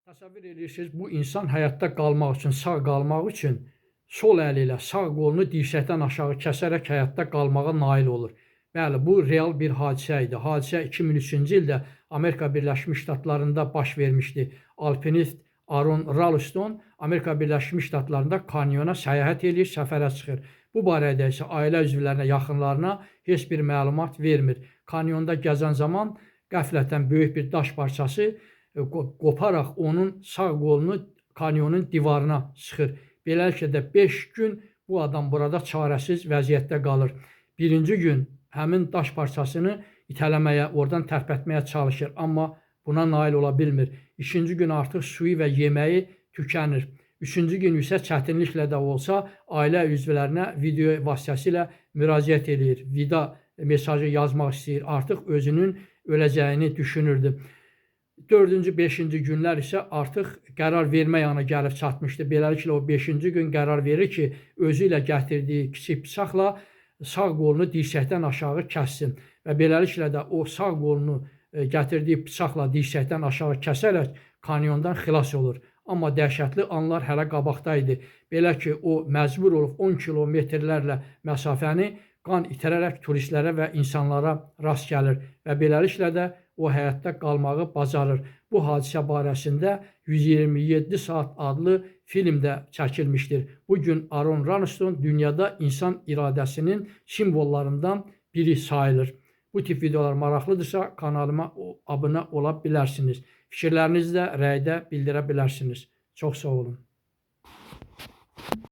Təsəvvür edirsiniz, bu insan həyatda qalmaq üçün, sağ qalmaq üçün sol əli ilə sağ qolunu dirsəkdən aşağı kəsərək həyatda qalmağa nail olur. Bəli, bu real bir hadisə idi. Hadisə 2003-cü ildə Amerika Birləşmiş Ştatlarında baş vermişdi. Alpinist Aron Ralston Amerika Birləşmiş Ştatlarında kanyona səyahət edir, səfərə çıxır. Bu barədə isə ailə üzvlərinə, yaxınlarına heç bir məlumat vermir. Kanyonda gəzən zaman qəflətən böyük bir daş parçası qoparaq onun sağ qolunu kanyonun divarına sıxır. Beləliklə də 5 gün bu adam burada çarəsiz vəziyyətdə qalır. Birinci gün həmin daş parçasını itələməyə, oradan tərpətməyə çalışır, amma buna nail ola bilmir. İkinci gün artıq suyu və yeməyi tükənir. Üçüncü gün isə çətinliklə də olsa ailə üzvlərinə video vasitəsilə müraciət edir. Vida mesajı yazmaq istəyir. Artıq özünün öləcəyini düşünürdü. 4-cü, 5-ci günlər isə artıq qərar vermə yanına gəlib çatmışdı. Beləliklə o 5-ci gün qərar verir ki, özü ilə gətirdiyi kiçik bıçaqla sağ qolunu dirsəkdən aşağı kəssin və beləliklə də o sağ qolunu gətirdiyi bıçaqla dirsəkdən aşağı kəsərək kanyondan xilas olur. Amma dəhşətli anlar hələ qabaqda idi. Belə ki, o məcbur olub 10 kilometrlərlə məsafəni qan itirərək turistlərə və insanlara rast gəlir və beləliklə də o həyatda qalmağı bacarır. Bu hadisə barəsində 127 saat adlı film də çəkilmişdir. Bugün Aron Ralston dünyada insan iradəsinin simvollarından biri sayılır. Bu tip videolar maraqlıdırsa kanalıma abunə ola bilərsiniz. Fikirlərinizi də rəydə bildirə bilərsiniz. Çox sağ olun.